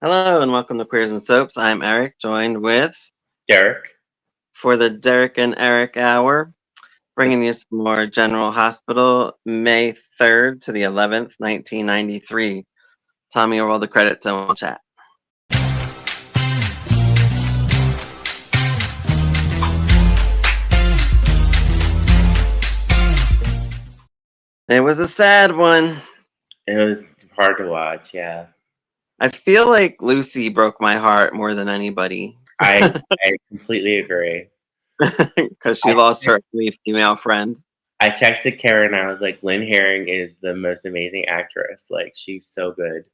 Hello and welcome to Queers and Soaps. I'm Eric, joined with Derek. for the Derek and Eric Hour, bringing you some more General Hospital, May 3rd to the 11th, 1993. Tommy, will roll the credits and we'll chat. It was a sad one. It was hard to watch, yeah. I feel like Lucy broke my heart more than anybody I completely agree. because she I lost her only female friend. I texted Karen and I was like, Lynn Herring is the most amazing actress. Like, she's so good.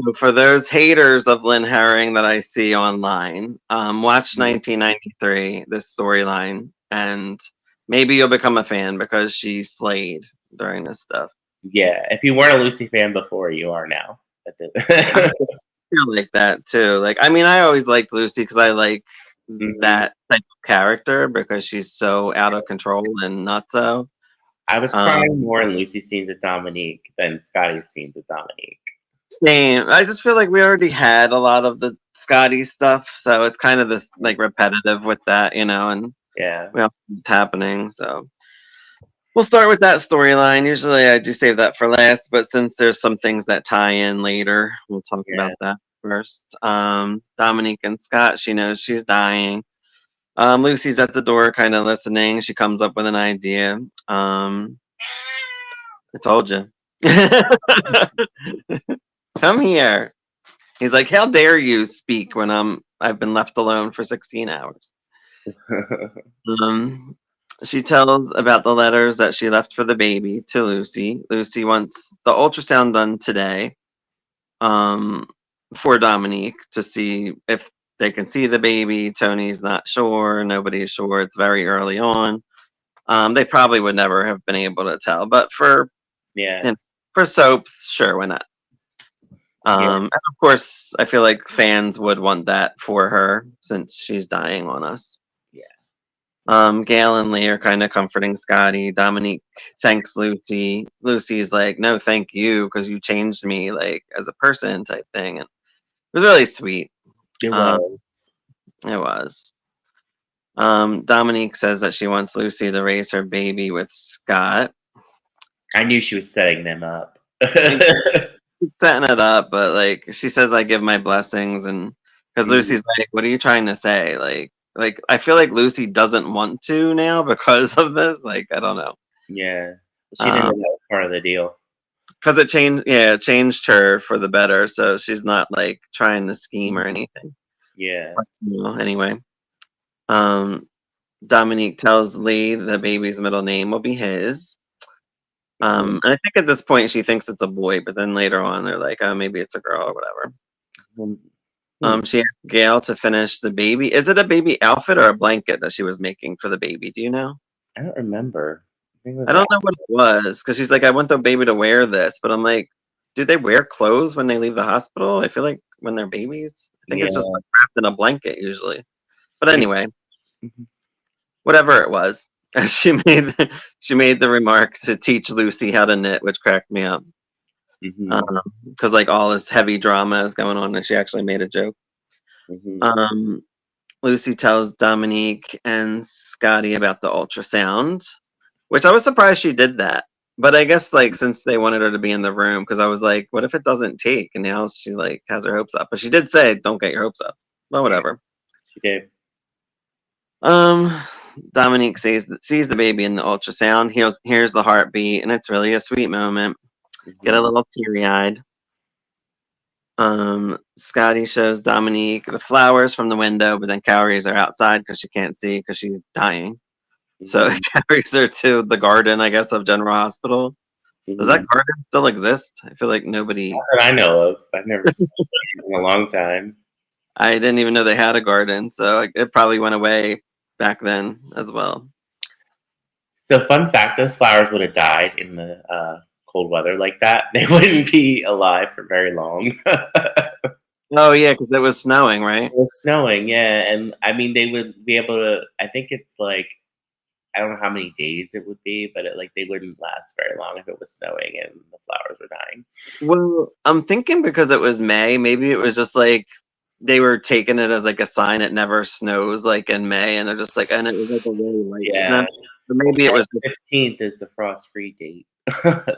So for those haters of Lynn Herring that I see online, watch 1993, this storyline, and maybe you'll become a fan because she slayed during this stuff. Yeah, if you weren't a Lucy fan before, you are now. That's I it. feel like that too. Like, I mean, I always liked Lucy because I like Mhm. that type of character because she's so out of control and nutso. I was crying Um, more in Lucy's scenes with Dominique than Scotty's scenes with Dominique. Same. I just feel like we already had a lot of the Scotty stuff, so it's kind of this like repetitive with that, and Yeah. we all it's happening. So we'll start with that storyline. Usually I do save that for last, but since there's some things that tie in later, we'll talk Yeah. about that first. Dominique and Scott, she knows she's dying. Lucy's at the door kind of listening. She comes up with an idea. I told you. Come here. He's like, "How dare you speak when I've been left alone for 16 hours?" Um, she tells about the letters that she left for the baby to Lucy. Lucy wants the ultrasound done today, um, for Dominique to see if they can see the baby. Tony's not sure. Nobody's sure. It's very early on. They probably would never have been able to tell, but Yeah. you know, for soaps, sure, why not? Yeah. And of course, I feel like fans would want that for her since she's dying on us. Yeah. Gail and Lee are kind of comforting Scotty. Dominique thanks Lucy. Lucy's like, "No, thank you, because you changed me, like as a person," type thing, and it was really sweet. It Um, was. it was. Dominique says that she wants Lucy to raise her baby with Scott. I knew she was setting them up. Like, she's setting it up, but like she says, "I give my blessings," and because Mhm. Lucy's like, "What are you trying to say?" Like I feel like Lucy doesn't want to now because of this. Like I don't know. Yeah. She didn't Um, know that was part of the deal. because it changed, yeah, it changed her for the better, so she's not like trying to scheme or anything. Yeah. But, anyway, um, Dominique tells Lee the baby's middle name will be his. Mhm. And I think at this point she thinks it's a boy, but then later on they're like, oh, maybe it's a girl or whatever. Hmm. Hmm. She asked Gail to finish the baby. Is it a baby outfit or a blanket that she was making for the baby? Do you know? I don't remember. I think it was I that. don't know what it was because she's like, I want the baby to wear this, but I'm like, do they wear clothes when they leave the hospital? I feel like when they're babies, I think it's just Yeah. like wrapped in a blanket usually. But Yeah. anyway, Mhm. whatever it was, she made the remark to teach Lucy how to knit, which cracked me up Mhm. because like all this heavy drama is going on, and she actually made a joke. Mhm. Um, Lucy tells Dominique and Scotty about the ultrasound, which I was surprised she did that. But I guess like since they wanted her to be in the room, because I was like, what if it doesn't take? And now she like has her hopes up. But she did say, don't get your hopes up. Well, Yeah. whatever. She did. Um, Dominique sees the baby in the ultrasound. Hears the heartbeat, and it's really a sweet moment. Get a Mhm. little teary eyed. Scotty shows Dominique the flowers from the window, but then carries her outside because she can't see because she's dying. So he Mhm. carries her to the garden, I guess, of General Hospital. Does that Mhm. garden still exist? I feel like nobody. Not that I know of. I've never seen it in a long time. I didn't even know they had a garden, so it probably went away back then as well. So, fun fact: those flowers would have died in the cold weather like that. They wouldn't be alive for very long. Oh yeah, because it was snowing, right? It was snowing, yeah, and I mean they would be able to. I think it's like I don't know how many days it would be, but they wouldn't last very long if it was snowing and the flowers were dying. Well, I'm thinking because it was May, maybe it was just like they were taking it as like a sign it never snows like in May, and they're just like, and it was like a really light Yeah. snap. So Well, maybe it was just, May 15th is the frost-free date.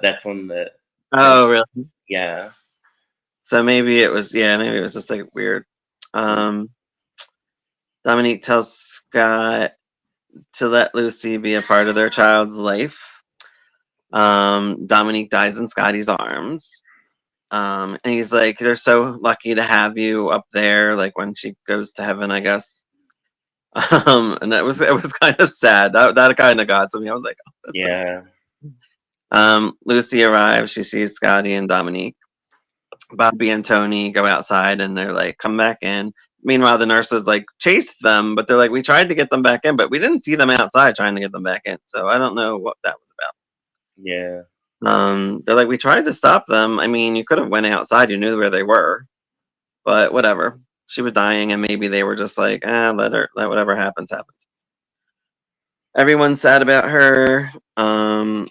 That's when the oh, really? yeah. So maybe it was, yeah, maybe it was just like weird. Um, Dominique tells Scott to let Lucy be a part of their child's life. Dominique dies in Scotty's arms. And he's like, they're so lucky to have you up there, like when she goes to heaven, I guess. And it was kind of sad. That kind of got to me. I was like, oh, that's so sad. Yeah. Lucy arrives. She sees Scotty and Dominique. Bobby and Tony go outside, and they're like, "Come back in." Meanwhile, the nurses like chased them, but they're like, "We tried to get them back in, but we didn't see them outside trying to get them back in." So I don't know what that was about. Yeah. They're like, "We tried to stop them. I mean, you could have went outside. You knew where they were, but whatever." She was dying, and maybe they were just like, let her, let whatever happens, happens. Everyone's sad about her.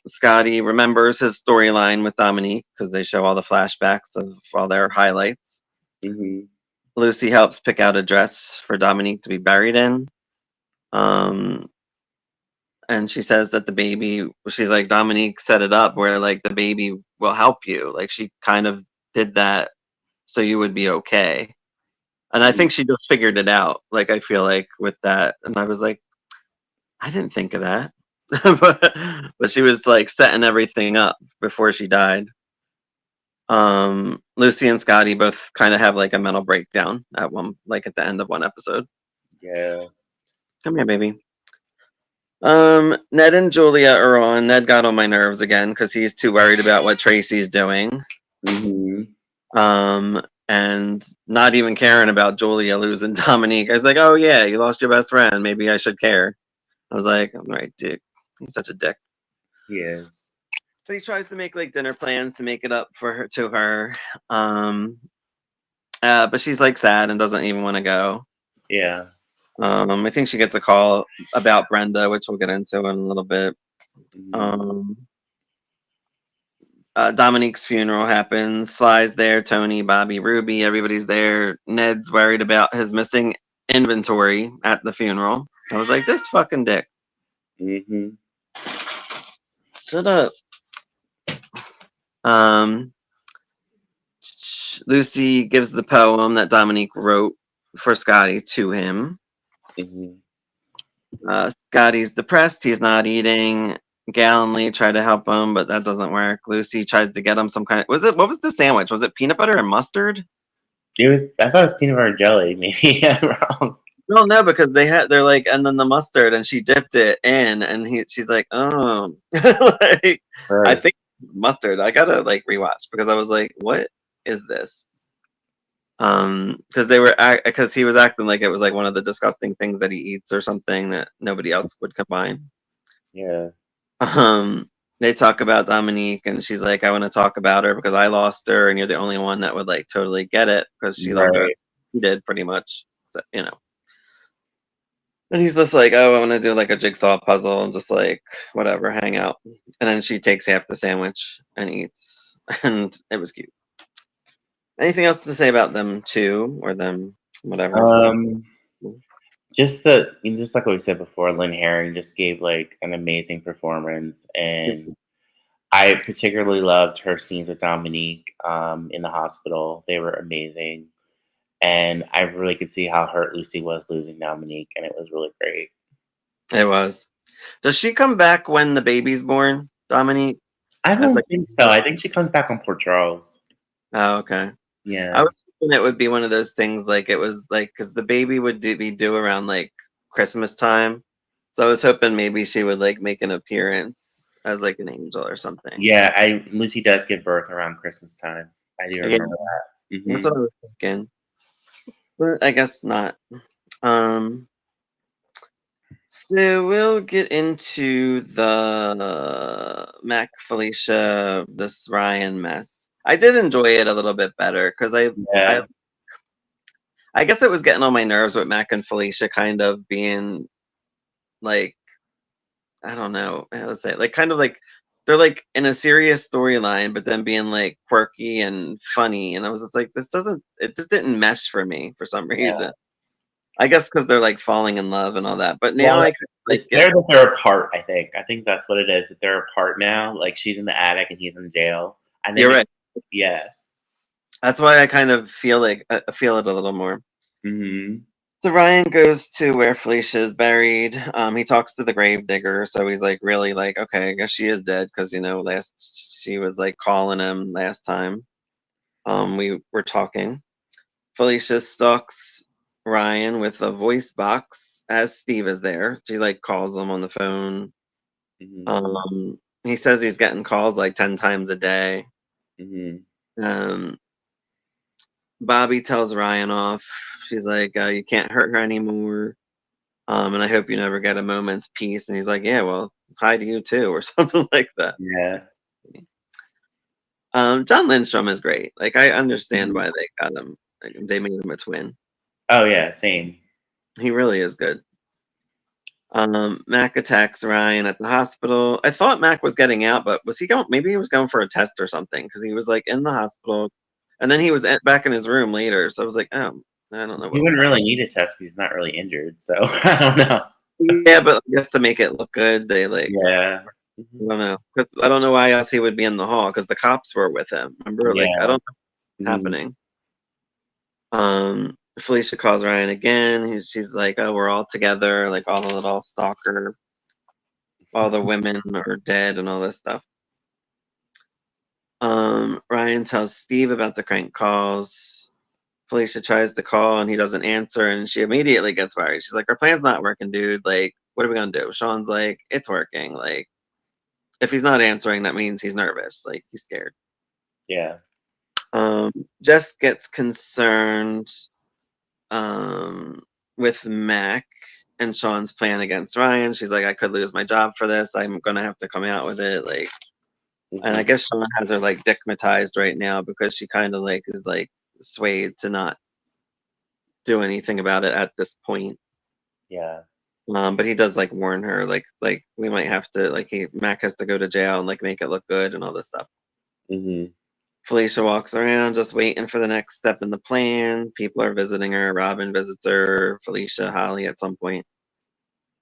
Scotty remembers his storyline with Dominique because they show all the flashbacks of all their highlights. Mhm. Lucy helps pick out a dress for Dominique to be buried in. Um, and she says that the baby, she's like, Dominique set it up where like the baby will help you. Like she kind of did that so you would be okay. And I think she just figured it out. Like I feel like with that, and I was like, I didn't think of that. but she was like setting everything up before she died. Lucy and Scotty both kind of have like a mental breakdown at one, like at the end of one episode. Yeah. Come here, baby. Ned and Julia are on. Ned got on my nerves again because he's too worried about what Tracy's doing. Mhm. And not even caring about Julia losing Dominique. I was like, oh yeah, you lost your best friend. Maybe I should care. I was like, I'm right, dick. He's such a dick. He is. But he tries to make like dinner plans to make it up for her to her. Um, but she's like sad and doesn't even want to go. Yeah. I think she gets a call about Brenda, which we'll get into in a little bit. Mhm. Um, Dominique's funeral happens. Sly's there, Tony, Bobby, Ruby, everybody's there. Ned's worried about his missing inventory at the funeral. I was like, this fucking dick. Mhm. Shut up. Um, Lucy gives the poem that Dominique wrote for Scotty to him. Mhm. Scotty's depressed. He's not eating. Gallantly try to help him, but that doesn't work. Lucy tries to get him some kind of. Was it? What was the sandwich? Was it peanut butter and mustard? It was. I thought it was peanut butter and jelly. Maybe I'm wrong. No, no, because they're like, and then the mustard, and she dipped it in, and she's like, oh, like, I Right. think mustard. I gotta like rewatch because I was like, what is this? Because because he was acting like it was like one of the disgusting things that he eats or something that nobody else would combine. Yeah. Um, they talk about Dominique, and she's like, I want to talk about her because I lost her, and you're the only one that would like totally get it because she loved her. Right. He did pretty much, so, you know. And he's just like, oh, I want to do like a jigsaw puzzle and just like whatever, hang out. And then she takes half the sandwich and eats, and it was cute. Anything else to say about them two or them, whatever? Um. Just like what we said before, Lynn Herring just gave an amazing performance, and I particularly loved her scenes with Dominique in the hospital. They were amazing, and I really could see how hurt Lucy was losing Dominique, and it was really great. It was. Does she come back when the baby's born, Dominique? I As don't like, think so. I think she comes back on Port Charles. oh, okay. I Yeah. was thinking it would be one of those things like it was like because the baby would be due around like Christmas time, so I was hoping maybe she would like make an appearance as like an angel or something. Yeah, I Lucy does give birth around Christmas time. I do Yeah, remember that. that's what I was thinking, but I guess not. Um, so we'll get into the Mac Felicia this Ryan mess. I did enjoy it a little bit better because I Yeah. I guess it was getting on my nerves with Mac and Felicia kind of being like I don't know how to say it, like, kind of like they're, like, in a serious storyline, but then being, like, quirky and funny, and I was just like, it just didn't mesh for me for some Yeah. reason. I guess because 'cause they're, like, falling in love and all that, but now Well, I could, like, it's get. better that they're apart, I think. I think that's what it is, that they're apart now, like, she's in the attic and he's in jail, and then You're right. yeah. That's why I kind of feel like I feel it a little more. Mhm. So Ryan goes to where Felicia is buried. He talks to the grave digger, so he's like really like, okay, I guess she is dead because last she was like calling him last time. We were talking. Felicia stalks Ryan with a voice box as Steve is there. She like calls him on the phone. Mhm. He says he's getting calls like 10 times a day. Mhm. Um, Bobby tells Ryan off. She's like, you can't hurt her anymore. And I hope you never get a moment's peace. And he's like, yeah, well, hi to you too, or something like that. Yeah. John Lindstrom is great. Like, I understand Mhm. why they got him. Like, they made him a twin. Oh, yeah, same. He really is good. Mac attacks Ryan at the hospital. I thought Mac was getting out, but was he going? Maybe he was going for a test or something because he was like in the hospital, and then he was back in his room later. So I was like, oh, I don't know He what was wouldn't happening. really need a test 'cause he's not really injured, so I don't know. Yeah, but I guess to make it look good, they like Yeah. I Mhm. don't know. 'Cause I don't know why else he would be in the hall because the cops were with him. Remember, like I Yeah. don't know what's Mhm. happening. Felicia calls Ryan again. She's like, "Oh, we're all together. Like all the little stalker, all the women are dead, and all this stuff." Ryan tells Steve about the crank calls. Felicia tries to call and he doesn't answer, and she immediately gets worried. She's like, "Our plan's not working, dude. Like, what are we gonna do?" Sean's like, "It's working. Like, if he's not answering, that means he's nervous. Like, he's scared." Yeah. Um, Jess gets concerned um, with Mac and Sean's plan against Ryan. She's like, I could lose my job for this. I'm gonna have to come out with it. Like, and I Mhm. guess Sean has her like dickmatized right now because she kind of like is like swayed to not do anything about it at this point. Yeah. But he does like warn her, like we might have to like Mac has to go to jail and like make it look good and all this stuff. Mhm. Felicia walks around just waiting for the next step in the plan. People are visiting her. Robin visits her. Felicia, Holly at some point.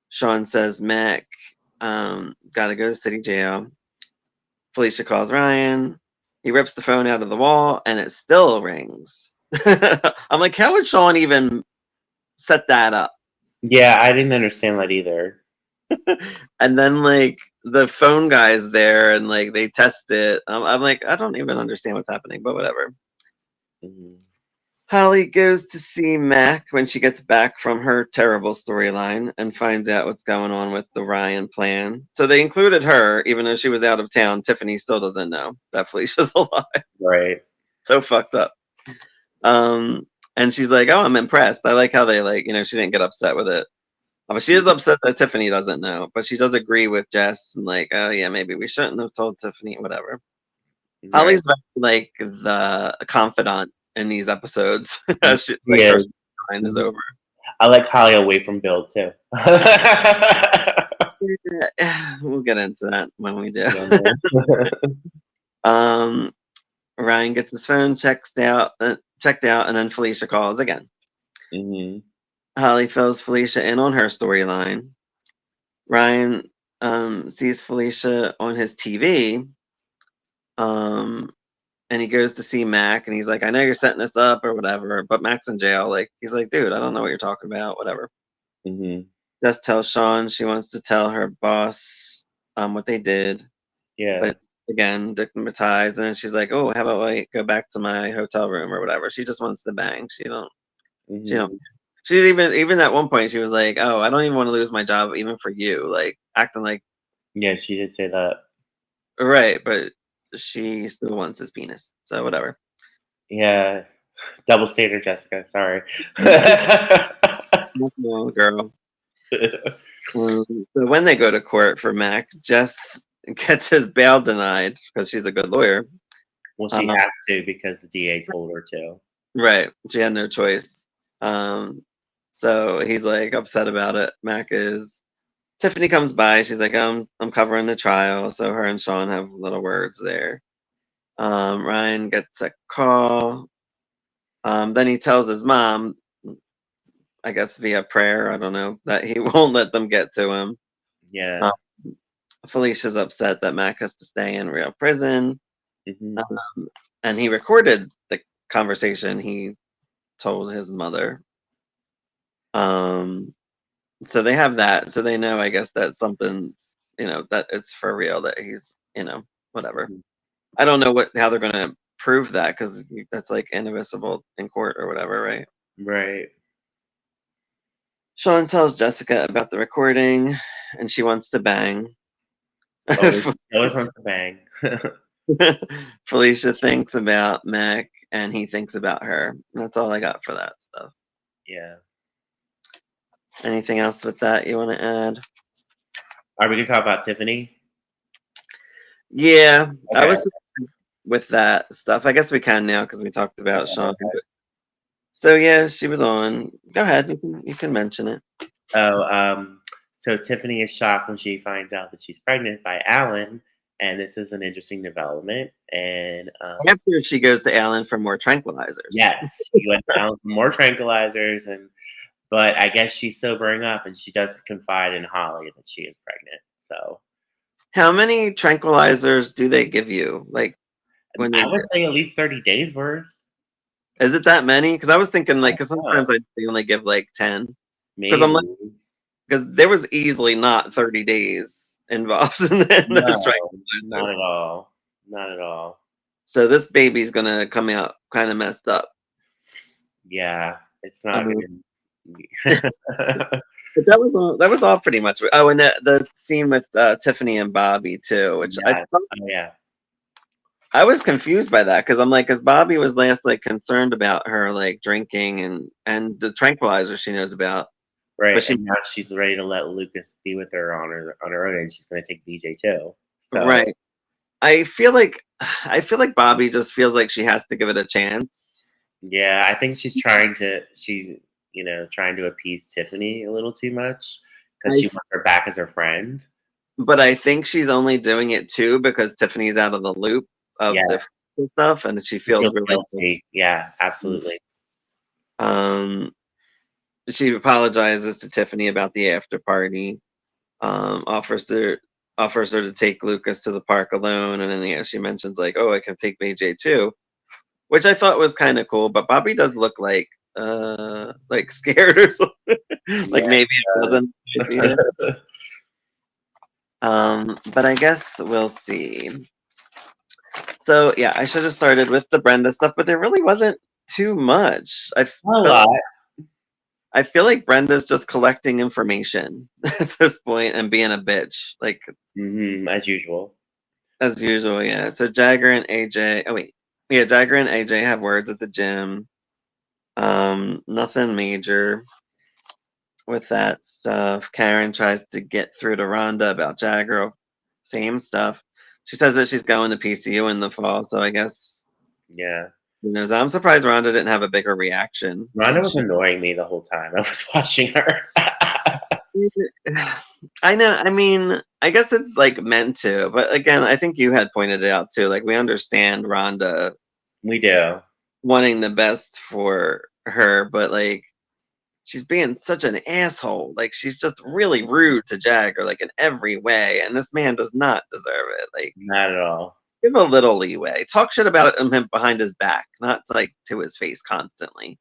Sean says Mac got to go to city jail. Felicia calls Ryan. He rips the phone out of the wall and it still rings. I'm like, how would Sean even set that up? Yeah, I didn't understand that either. And then like the phone guy's there and like they test it. I'm like, I don't even understand what's happening, but whatever. Mhm. Holly goes to see Mac when she gets back from her terrible storyline and finds out what's going on with the Ryan plan. So they included her, even though she was out of town. Tiffany still doesn't know that Felicia's alive. Right. So fucked up. And she's like, "Oh, I'm impressed. I like how they like, she didn't get upset with it. But she is upset that Tiffany doesn't know. But she does agree with Jess and like, oh yeah, maybe we shouldn't have told Tiffany, whatever." Right. Holly's like the confidant in these episodes. He Like her is. line is Mhm. over. I like Holly away from Bill too. Yeah, we'll get into that when we do. Yeah, man. um, Ryan gets his phone checked out, and then Felicia calls again. Mhm. Holly fills Felicia in on her storyline. Ryan sees Felicia on his TV, um, and he goes to see Mac, and he's like, "I know you're setting this up or whatever," but Mac's in jail. Like, he's like, "Dude, I don't know what you're talking about. Whatever." Mhm. Just tells Sean she wants to tell her boss what they did, Yeah. but again, stigmatized. And then she's like, "Oh, how about I go back to my hotel room or whatever?" She just wants to bang. She don't. Mhm. She's even at one point she was like, "Oh, I don't even want to lose my job even for you," like acting like Yeah, she did say that. right, but she still wants his penis. So whatever. Yeah. Double stater, Jessica. Sorry. No, girl. So when they go to court for Mac, Jess gets his bail denied because she's a good lawyer. Well, she Um, has to because the DA told her to. right, she had no choice. Um, so he's like upset about it. Mac is. Tiffany comes by. She's like, I'm covering the trial. So her and Sean have little words there. Ryan gets a call. Then he tells his mom, I guess via prayer, I don't know, that he won't let them get to him. Yeah. Um, Felicia's upset that Mac has to stay in real prison. Hmm. Um, and he recorded the conversation he told his mother. Um, so they have that. So they know, I guess, that something's, that it's for real, that he's, whatever. I don't know how they're going to prove that because that's like inadmissible in court or whatever, right? Right. Sean tells Jessica about the recording and she wants to bang. Always wants to bang. Felicia thinks about Mac and he thinks about her. That's all I got for that stuff. Yeah. Anything else with that you want to add? Are we gonna talk about Tiffany? Yeah, I Okay. was with that stuff. I guess we can now because we talked about Sean. Okay. So yeah, she was on. Go ahead, you can mention it. Oh, so Tiffany is shocked when she finds out that she's pregnant by Alan, and this is an interesting development. And After she goes to Alan for more tranquilizers. yes, she went to Alan for more tranquilizers, but I guess she's sobering up, and she does confide in Holly that she is pregnant. So How many tranquilizers do they give you? Like when I they would say at least 30 days worth, is it that many? Because I was thinking like, because uh, sometimes they only give like 10. Because I'm like, maybe. because there was easily not 30 days involved in those No, tranquilizers. not at all. Not at all. So this baby's gonna come out kind of messed up. Yeah, it's I not mean, gonna. but that was all pretty much. Oh, and the scene with Tiffany and Bobby too, which I Yes. thought Oh yeah. I was confused by that because I'm like, because Bobby was last like concerned about her like drinking and the tranquilizer she knows about, but Right, she and now she's ready to let Lucas be with her on her own, and she's gonna take BJ too. So right. I feel like Bobby just feels like she has to give it a chance, yeah, I think she's trying to appease Tiffany a little too much because I she wants her back as her friend. but I think she's only doing it too because Tiffany's out of the loop of the Yes, stuff and she she feels feels really guilty. Yeah, absolutely. um she apologizes to Tiffany about the after party, um offers to offers her to take Lucas to the park alone, and then yeah, she mentions like, oh, I can take BJ too, which I thought was kind of cool, but Bobby does look like scared or something. Like Yeah. maybe it wasn't a good idea. But I guess we'll see. So yeah, I should have started with the Brenda stuff, but there really wasn't too much. A felt lot. I feel like Brenda's just collecting information at this point and being a bitch, like As usual. as usual. Yeah. So Jagger and AJ. Oh wait, yeah, Jagger and AJ have words at the gym. Nothing major with that stuff. Karen tries to get through to Rhonda about Jagger. Same stuff. She says that she's going to PCU in the fall, so I guess Yeah. who knows. I'm surprised Rhonda didn't have a bigger reaction Rhonda when was she. annoying me the whole time I was watching her. I know. I mean, I guess it's like meant to, but again, I think you had pointed it out too. Like we understand Rhonda We do. wanting the best for her, but like she's being such an asshole. Like she's just really rude to Jagger, like in every way, and this man does not deserve it. Like Not at all. give a little leeway. Talk shit about him behind his back, not like to his face constantly.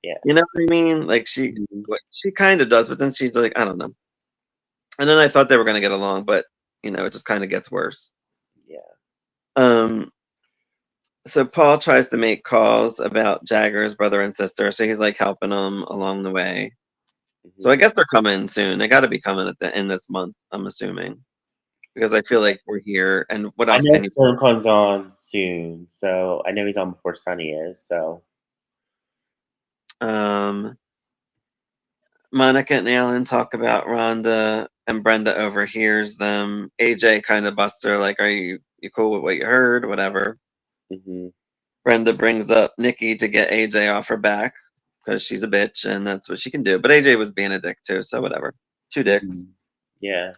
Yeah. You know what I mean? Like she, Mhm. what she kind of does, but then she's like, I don't know. And then I thought they were gonna get along, but it just kind of gets worse. Yeah. Um, so Paul tries to make calls about Jagger's brother and sister, so he's like helping them along the way. So I Mhm. guess they're coming soon. They got to be coming at the end this month, I'm assuming, because I feel like we're here. And what I else know can you? Stone comes on soon, so I know he's on before Sunny is. So Um, Monica and Alan talk about Rhonda, and Brenda overhears them. AJ kind of busts her, like, "Are you cool with what you heard? Whatever." hmm Brenda brings up Nikki to get AJ off her back because she's a bitch and that's what she can do. But AJ was being a dick too, so whatever. Two dicks. hmm Yeah.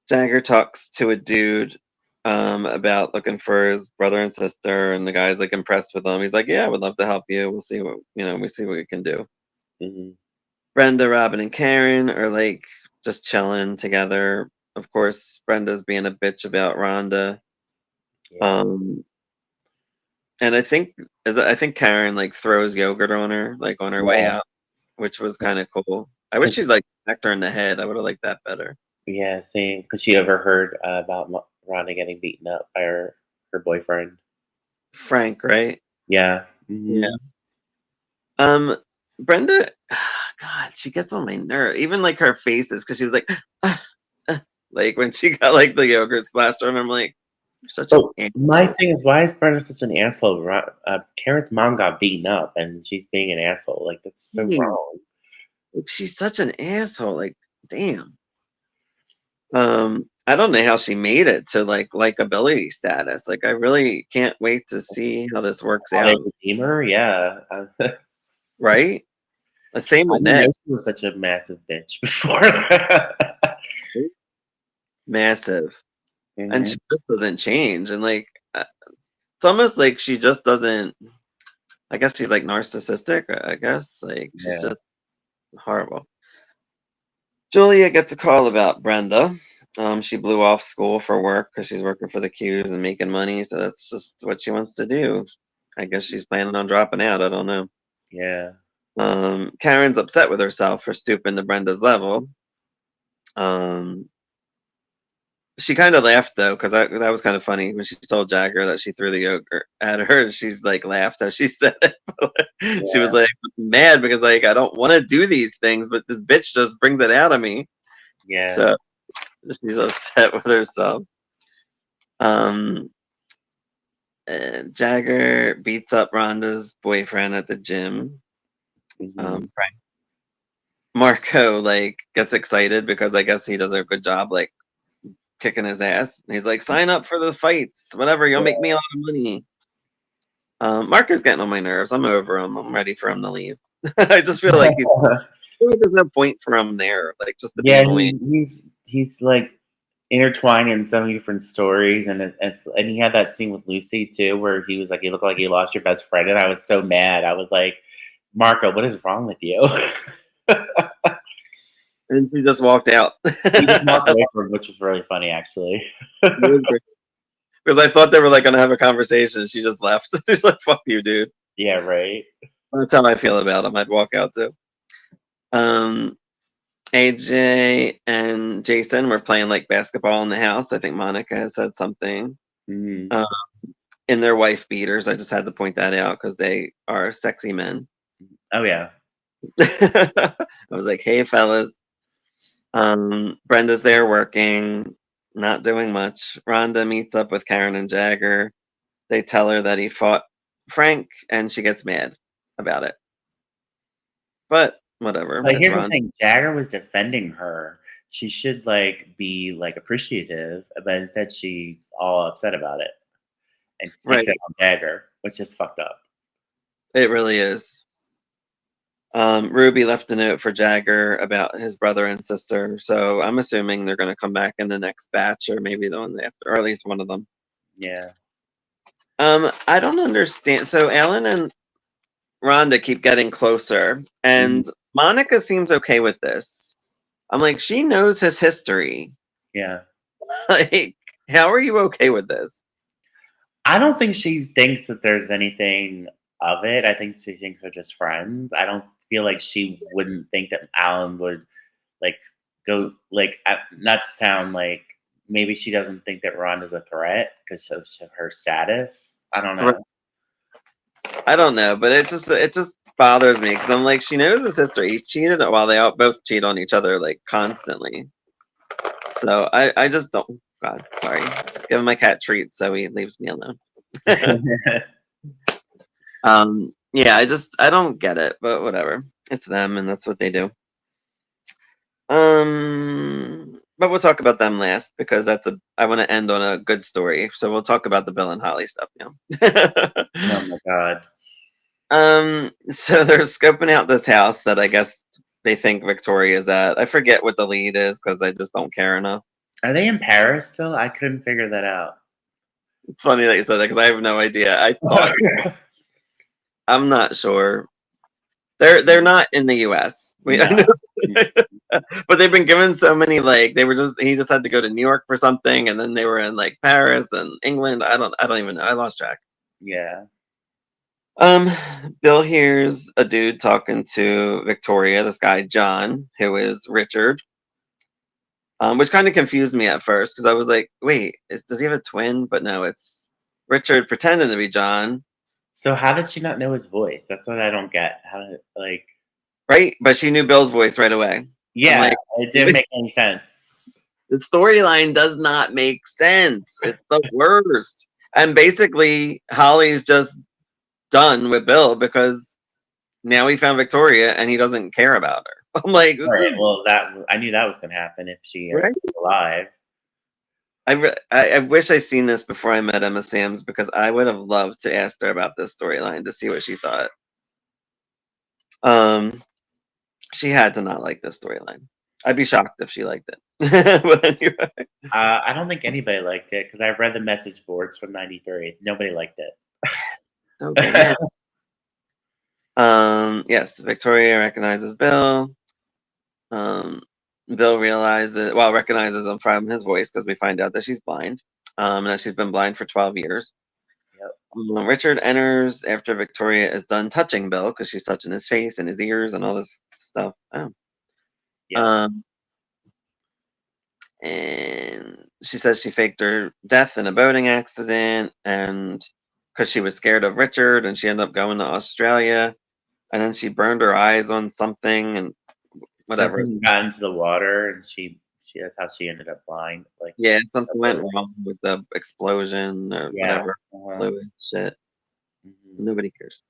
Jagger talks to a dude about looking for his brother and sister, and the guy's like impressed with him. He's like, "Yeah, I would love to help you. We'll see what we see what we can do." Hmm. Brenda, Robin, and Karen are like just chilling together. Of course, Brenda's being a bitch about Rhonda. Yeah. Um, and I think Karen like throws yogurt on her like on her way Yeah. out, which was kind of cool. I wish she'd Cause like smacked her in the head. I would have liked that better. yeah, same. Cause she overheard about Rhonda getting beaten up by her boyfriend. Frank, right? Yeah. Yeah. Hmm. Um, Brenda, God, she gets on my nerve. Even like her faces, because she was like, "Ah, ah," like when she got like the yogurt splashed on her. I'm like, you're such an But my asshole. thing is, why is Brenda such an asshole? Karen's mom got beaten up, and she's being an asshole. Like that's so Dang, wrong. like, she's such an asshole. Like, damn. I don't know how she made it to like likability status. Like, I really can't wait to see how this works How they out. redeem her? Yeah. Right? The same I with didn't know Nick. she was such a massive bitch before. Massive. And Hmm. she just doesn't change. And like, it's almost like she just doesn't. I guess she's like narcissistic. I guess like she's Yeah. just horrible. Julia gets a call about Brenda. She blew off school for work because she's working for the Qs and making money. So that's just what she wants to do. I guess she's planning on dropping out. I don't know. Yeah. Karen's upset with herself for stooping to Brenda's level. Um, she kind of laughed though, because that was kind of funny when she told Jagger that she threw the yogurt at her, and she like laughed as she said it. She was Yeah. like mad because like I don't want to do these things, but this bitch just brings it out of me. Yeah. So she's upset with herself. Um, Jagger beats up Rhonda's boyfriend at the gym. Hmm. Frank Marco like gets excited because I guess he does a good job like kicking his ass. And he's like, "Sign up for the fights, whatever. You'll make me a lot of money." Marco's getting on my nerves. I'm over him. I'm ready for him to leave. I just feel like there's no point for him there, like just to be Yeah, annoying. he's like intertwined in so many different stories, and and he had that scene with Lucy too, where he was like, "You look like you lost your best friend," and I was so mad. I was like, "Marco, what is wrong with you?" And she just walked out. He just walked away from, which was really funny, actually. Because I thought they were like gonna have a conversation. She just left. She's like, "Fuck you, dude." Yeah, right. That's how I feel about him. I'd walk out too. Um, AJ and Jason were playing like basketball in the house. I think Monica has said something. Hmm. Um, in their wife beaters. I just had to point that out because they are sexy men. Oh yeah, I was like, "Hey, fellas." Brenda's there working, not doing much. Rhonda meets up with Karen and Jagger. They tell her that he fought Frank, and she gets mad about it. But whatever, but it's here's the Ron. thing: Jagger was defending her. She should like be like appreciative, but instead she's all upset about it and takes it Right. on Jagger, which is fucked up. It really is. Ruby left a note for Jagger about his brother and sister, so I'm assuming they're going to come back in the next batch, or maybe the one after, or at least one of them. Yeah. I don't understand. So Alan and Rhonda keep getting closer, Mhm. and Monica seems okay with this. I'm like, she knows his history. Yeah. Like, how are you okay with this? I don't think she thinks that there's anything of it. I think she thinks they're just friends. I don't feel like she wouldn't think that Alan would like go like not to sound like maybe she doesn't think that Rhonda's a threat because of her status. I don't Right. know. I don't know, but it just bothers me because I'm like, she knows his history. He's cheated while they all both cheat on each other like constantly. So I just don't. God, sorry. Giving my cat treats, so he leaves me alone. Yeah, I don't get it, but whatever. It's them, and that's what they do. But we'll talk about them last because I want to end on a good story. So we'll talk about the Bill and Holly stuff now. Oh my god. So they're scoping out this house that I guess they think Victoria's at. I forget what the lead is because I just don't care enough. Are they in Paris still? I couldn't figure that out. It's funny that you said that because I have no idea. I thought I'm not sure. They're not in the U.S. I No. know, but they've been given so many like he just had to go to New York for something, and then they were in like Paris and England. I don't even know. I lost track. Yeah. Um, Bill hears a dude talking to Victoria. This guy John, who is Richard. Which kind of confused me at first because I was like, wait, does he have a twin? But no, it's Richard pretending to be John, So how did she not know his voice? That's what I don't get. How did like right? But she knew Bill's voice right away. I'm yeah, like, it didn't make any sense. the storyline does not make sense. It's the worst. And basically, Holly's just done with Bill because now he found Victoria and he doesn't care about her. I'm like, this Right. is Well, that I knew that was gonna happen if she right. was alive. I wish I seen this before I met Emma Samms because I would have loved to ask her about this storyline to see what she thought. Um, she had to not like this storyline. I'd be shocked if she liked it. But anyway, I don't think anybody liked it because I read the message boards from '93. Nobody liked so it. bad. Yes, Victoria recognizes Bill. Um, Bill recognizes him from his voice because we find out that she's blind. And that she's been blind for 12 years. Yep. Richard enters after Victoria is done touching Bill because she's touching his face and his ears and all this stuff. Oh. Yep. Um, and she says she faked her death in a boating accident and because she was scared of Richard and she ended up going to Australia and then she burned her eyes on something and whatever. Something got into the water, and she that's how she ended up blind. Like Yeah, something went the wrong with the explosion or yeah. whatever Uh-huh. fluid shit. Mhm. Nobody cares.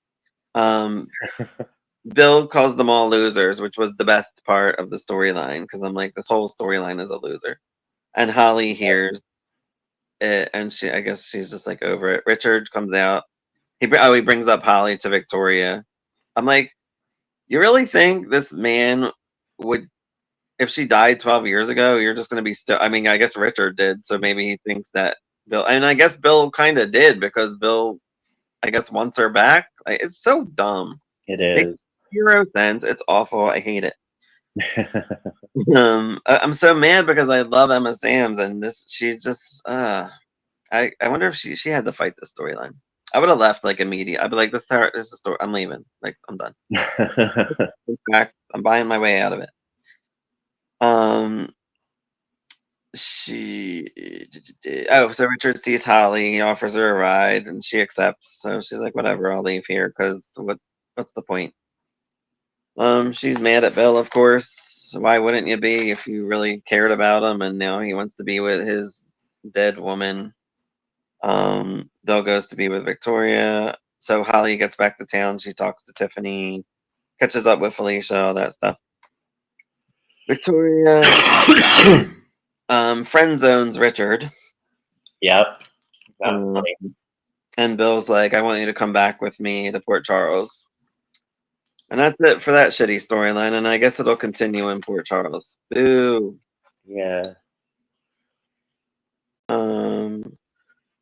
Um, Bill calls them all losers, which was the best part of the storyline because I'm like, this whole storyline is a loser. And Holly hears it, and I guess she's just like over it. Richard comes out. He brings up Holly to Victoria. I'm like, you really think this man would, if she died 12 years ago, you're just going to be still? I mean, I guess Richard did, so maybe he thinks that Bill, and I guess Bill kind of did because Bill, I guess, wants her back. Like, it's so dumb. It Makes is. 0 sense. It's awful. I hate it. I'm so mad because I love Emma Samms, and this she just. I wonder if she had to fight this storyline. I would have left like immediate. I'd be like, this is the story. I'm leaving. Like I'm done. In fact, I'm buying my way out of it. Um, she. Oh, so Richard sees Holly. He offers her a ride, and she accepts. So she's like, whatever. I'll leave here because what's the point? She's mad at Bill, of course. Why wouldn't you be if you really cared about him? And now he wants to be with his dead woman. Bill goes to be with Victoria. So Holly gets back to town. She talks to Tiffany, catches up with Felicia, all that stuff. Victoria friend zones Richard. Yep. That was Um, funny. and Bill's like, I want you to come back with me to Port Charles. And that's it for that shitty storyline. And I guess it'll continue in Port Charles. Boo. Yeah. Um,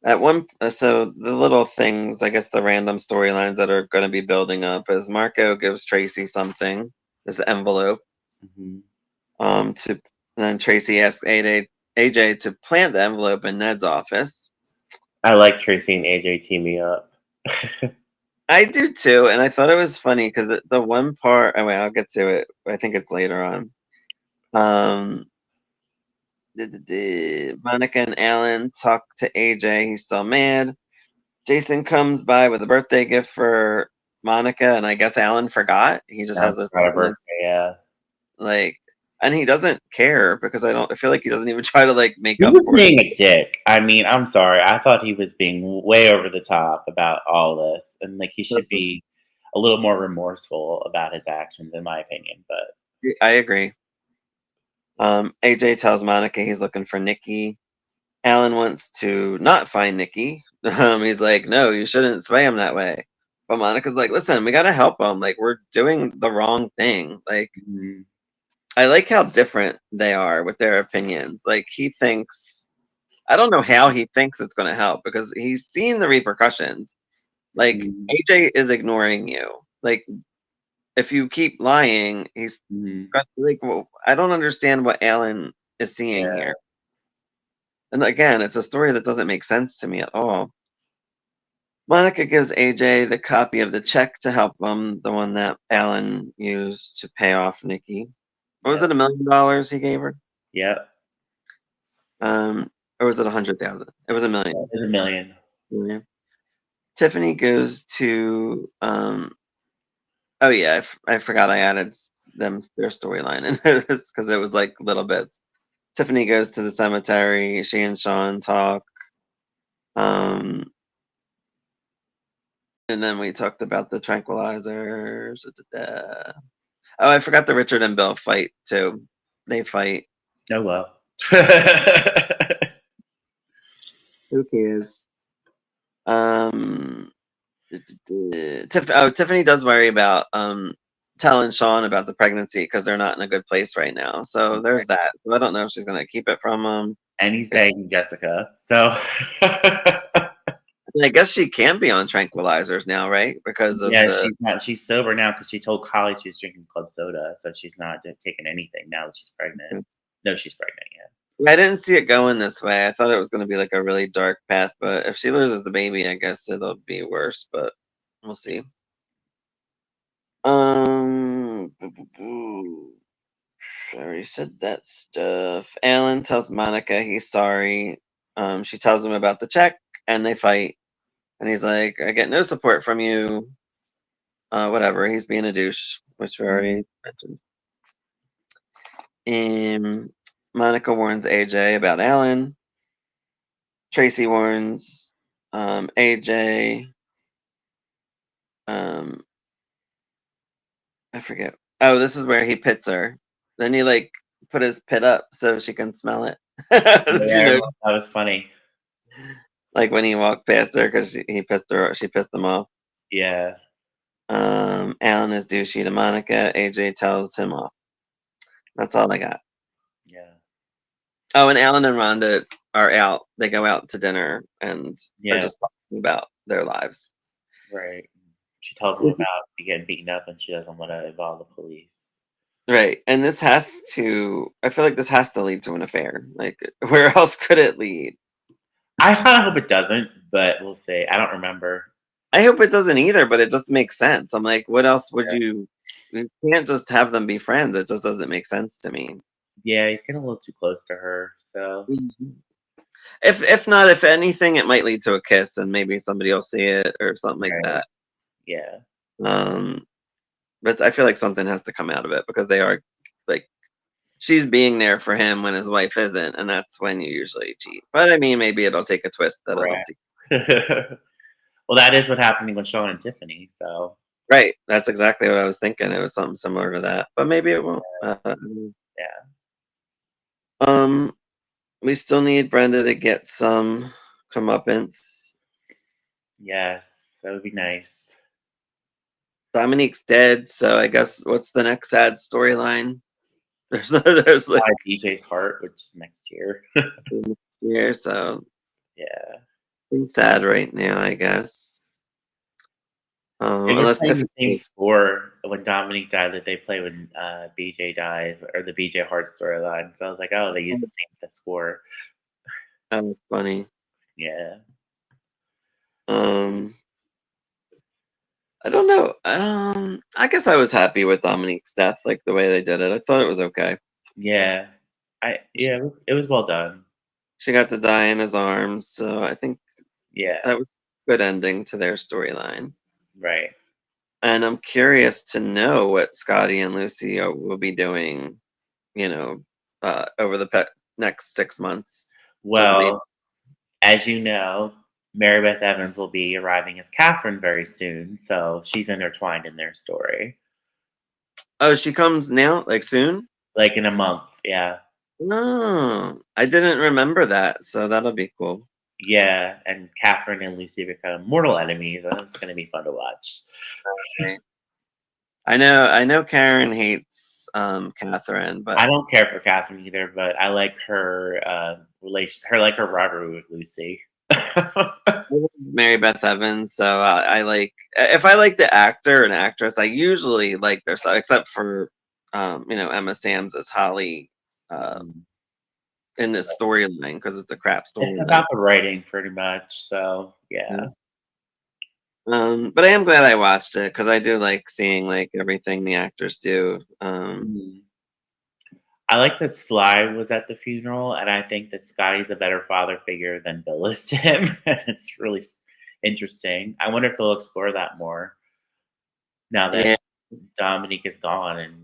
so the little things, I guess the random storylines that are going to be building up is Marco gives Tracy something, this envelope, Mhm. to, and then Tracy asks AJ to plant the envelope in Ned's office. I like Tracy and AJ teaming up. I do too, and I thought it was funny because the one part, oh wait, I'll get to it. I think it's later on. Um, Monica and Alan talk to AJ. He's still mad. Jason comes by with a birthday gift for Monica, and I guess Alan forgot. He just Sounds has this about a birthday, yeah. like, and he doesn't care because I feel like he doesn't even try to like make He up was for it. being a dick. I mean, I'm sorry. I thought he was being way over the top about all this, and like he should be a little more remorseful about his actions, in my opinion. But I agree. AJ tells Monica he's looking for Nikki. Alan wants to not find Nikki. He's like, no, you shouldn't sway him that way. But Monica's like, listen, we gotta help him. Like, we're doing the wrong thing. Like, Mhm. I like how different they are with their opinions. Like, he thinks, I don't know how he thinks it's gonna help because he's seen the repercussions. Like, Mhm. AJ is ignoring you. Like, if you keep lying, he's Mhm. like, well, I don't understand what Alan is seeing Yeah. here. And again, it's a story that doesn't make sense to me at all. Monica gives AJ the copy of the check to help him, the one that Alan used to pay off Nikki. What was Yep. it, $1 million he gave her? Yep. Or was it 100,000? It was a million. There's a million. Yeah. Tiffany goes to oh yeah, I forgot I added their storyline in this because it was like little bits. Tiffany goes to the cemetery. She and Sean talk. Um, and then we talked about the tranquilizers. Da-da-da. Oh, I forgot the Richard and Bill fight too. They fight. Oh well. Who cares? Um, Tiffany does worry about telling Sean about the pregnancy because they're not in a good place right now. So there's that. So I don't know if she's gonna keep it from him. And he's begging Jessica. So I guess she can be on tranquilizers now, right? Because of yeah, the. she's not. She's sober now because she told Collie she was drinking club soda, so she's not taking anything now that she's pregnant. No, she's pregnant. Yeah. I didn't see it going this way. I thought it was going to be like a really dark path, but if she loses the baby, I guess it'll be worse. But we'll see. I already said that stuff. Alan tells Monica he's sorry. She tells him about the check, and they fight. And he's like, "I get no support from you." Whatever. He's being a douche, which we Mhm. already mentioned. And Monica warns AJ about Alan. Tracy warns AJ. Um, I forget. Oh, this is where he pits her. Then he like put his pit up so she can smell it. Did you Yeah, know? that was funny. Like when he walked past her because he pissed her, she pissed him off. Yeah, Alan is douchey to Monica. AJ tells him off. That's all I got. yeah, Oh, and Alan and Rhonda are out. They go out to dinner and are yeah. just talking about their lives. Right. She tells him about getting beaten up, and she doesn't want to involve the police. Right. And this has to, I feel like this has to lead to an affair. Like, where else could it lead? I kind of hope it doesn't, but we'll see. I don't remember. I hope it doesn't either, but it just makes sense. I'm like, what else would you can't just have them be friends. It just doesn't make sense to me. Yeah, he's getting a little too close to her. So Mhm. If not, if anything, it might lead to a kiss and maybe somebody will see it or something like right. that. Yeah. Um, but I feel like something has to come out of it because they are like she's being there for him when his wife isn't, and that's when you usually cheat. But I mean, maybe it'll take a twist that I don't see. Right. Well, that is what happened with Sean and Tiffany. So Right, that's exactly what I was thinking. It was something similar to that, but maybe it won't. yeah. Um, we still need Brenda to get some comeuppance. Yes, that would be nice. Dominique's dead, so I guess what's the next sad storyline? There's like Buy BJ's heart, which is next year. next year, so Yeah. pretty sad right now, I guess. They were Unless playing the same Tiffany. score when Dominique died that they play when BJ dies, or the BJ Hart storyline. So I was like, oh, they use the same score. That was funny. Yeah. Um, I don't know. I guess I was happy with Dominique's death, like the way they did it. I thought it was okay. Yeah. It was well done. She got to die in his arms, so I think Yeah. that was a good ending to their storyline. Right. And I'm curious to know what Scotty and Lucy will be doing, you know, over the next 6 months till the baby. Well, as you know, Mary Beth Evans will be arriving as Catherine very soon, so she's intertwined in their story. Oh, she comes now, like soon? Like in a month, yeah. No, I didn't remember that, so that'll be cool. Yeah, and Catherine and Lucy become mortal enemies, and it's going to be fun to watch. Right. I know Karen hates Catherine, I but don't care for Catherine either, but I like her relation, her rivalry with Lucy. I love Mary Beth Evans, so I like if I like the actor and actress, I usually like their stuff, except for Emma Samms as Holly uh, Mm. in this storyline because it's a crap It's storyline. about the writing, pretty much. So yeah. But I am glad I watched it because I do like seeing like everything the actors do. Mhm. I like that Sly was at the funeral, and I think that Scotty's a better father figure than Bill is to him. And it's really interesting. I wonder if they'll explore that more now that Yeah, Dominique is gone and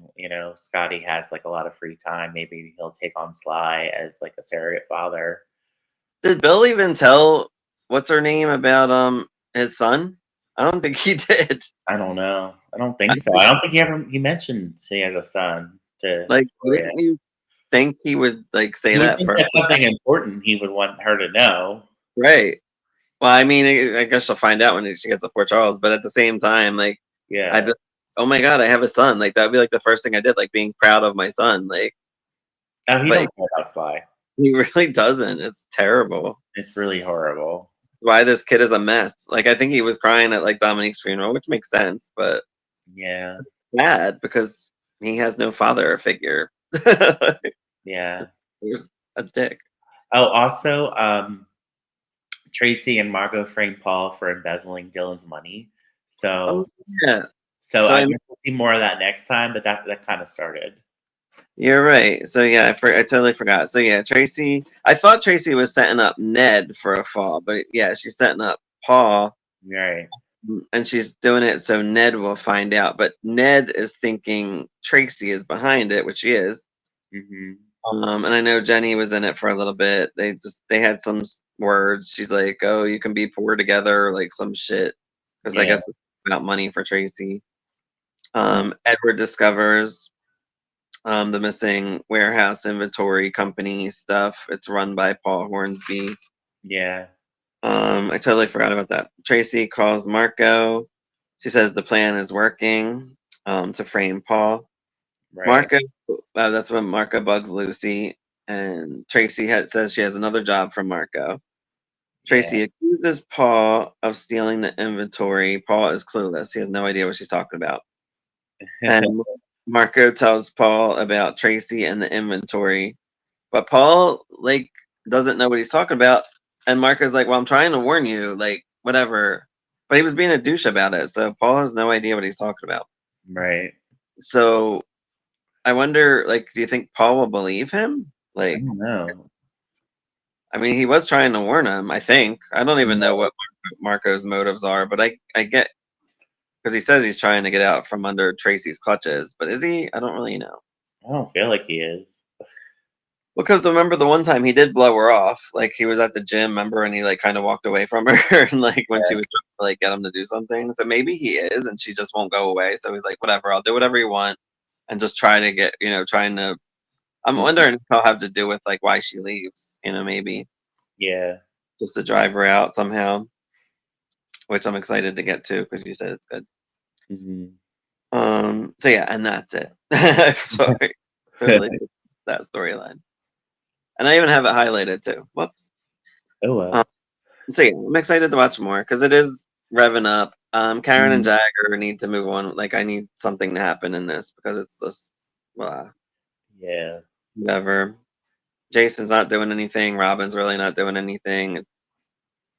Scotty has like a lot of free time. Maybe he'll take on Sly as like a surrogate father. did Bill even tell what's her name about his son? I don't think he did. I don't know. I don't I think so. think, I don't think he mentioned he has a son to like, Victoria. wouldn't you think he would like say You would that think first? that's something important he would want her to know. Right. Well, I mean, I guess she'll find out when she gets to Port Charles. But at the same time, like, I'd Yeah. be, oh my god, I have a son. Like that'd be like the first thing I did, like being proud of my son. Like, Oh, he but don't care about Sly. he really doesn't. It's terrible. It's really horrible. Why this kid is a mess. Like, I think he was crying at like Dominique's funeral, which makes sense, but Yeah. bad because he has no father figure. Yeah. He's a dick. Oh, also, Tracy and Margot framed Paul for embezzling Dylan's money. Oh So, yeah. so So I I guess we'll see more of that next time. But that kind of started. You're right. So yeah, I totally forgot. So yeah, Tracy. I thought Tracy was setting up Ned for a fall, but yeah, she's setting up Paul, Right. and she's doing it so Ned will find out. But Ned is thinking Tracy is behind it, which she is. Hmm. And I know Jenny was in it for a little bit. They had some words. She's like, "Oh, you can be poor together," or like some shit, because I Yeah. guess it's about money for Tracy. Mm. Edward discovers the missing warehouse inventory company stuff. It's run by Paul Hornsby. Yeah. I totally forgot about that. Tracy calls Marco. She says the plan is working to frame Paul. Right. Marco, that's when Marco bugs Lucy, and Tracy says she has another job from Marco. Yeah. Tracy accuses Paul of stealing the inventory. Paul is clueless. He has no idea what she's talking about. And Marco tells Paul about Tracy and the inventory. But Paul like doesn't know what he's talking about, and Marco's like, "Well, I'm trying to warn you, like whatever." But he was being a douche about it, so Paul has no idea what he's talking about. Right. So I wonder, like, do you think Paul will believe him? I Like, don't know. I mean, he was trying to warn him. I think I don't even know Yeah. what Marco's motives are, but I get because he says he's trying to get out from under Tracy's clutches, but is he? I don't really know. I don't feel like he is. Because remember the one time he did blow her off, like he was at the gym, remember, and he like kind of walked away from her, and like when she was trying to like get him to do something. So maybe he is, and she just won't go away. So he's like, whatever, I'll do whatever you want, and just try to get, trying to. I'm Mhm. wondering if it'll have to do with like why she leaves, maybe Yeah. just to drive her out somehow, which I'm excited to get to because you said it's good. Hmm. So yeah, and that's it. Sorry, totally that storyline, and I even have it highlighted too. Whoops. Oh Um, well. So yeah, I'm excited to watch more because it is revving up. Karen and Mhm. Jagger need to move on. Like I need something to happen in this because it's just Yeah. whatever. Jason's not doing anything. Robin's really not doing anything.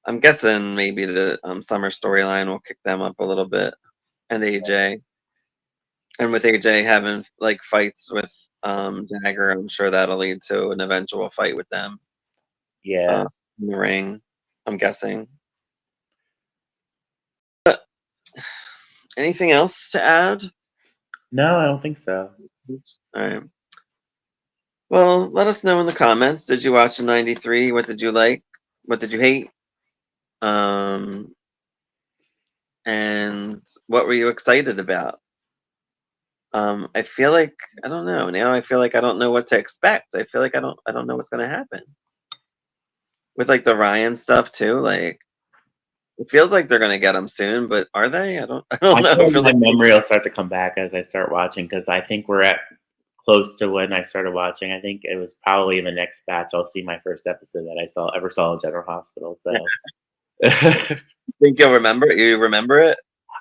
I'm guessing maybe the summer storyline will kick them up a little bit, and AJ. And with AJ having like fights with Jagger, I'm sure that'll lead to an eventual fight with them uh, Yeah. in the ring. I'm guessing. Anything else to add? No, I don't think so. All right. Well, let us know in the comments. Did you watch the 93? What did you like? What did you hate? Um, and what were you excited about? I feel like I don't know. Now I feel like I don't know what to expect. I feel like I don't know what's going to happen. with like the Ryan stuff too. Like it feels like they're gonna get them soon, but are they? I I don't know. feel It like feels my like memory will start to come back as I start watching because I think we're at close to when I started watching. I think it was probably in the next batch. I'll see my first episode that I saw in General Hospital. So think you'll remember it. You remember it?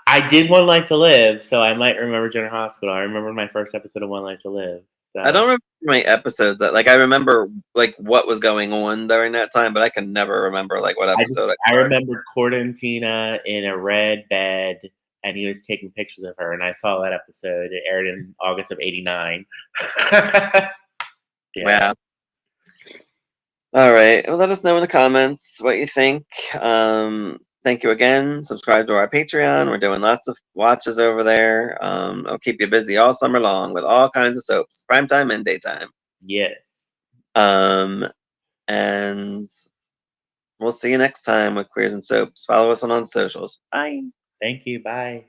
I did One Life to Live, so I might remember General Hospital. I remember my first episode of One Life to Live. I So don't remember my episodes that like I remember like what was going on during that time, but I can never remember like what episode I I started. remembered Cordentina in a red bed, and he was taking pictures of her, and I saw that episode. It aired in August of '89. Yeah. Yeah. All right. Well, let us know in the comments what you think. Thank you again. Subscribe to our Patreon. We're doing lots of watches over there. I'll keep you busy all summer long with all kinds of soaps, primetime and daytime. Yes. Um, and we'll see you next time with Queers and Soaps. Follow us on socials. Bye. Thank you. Bye.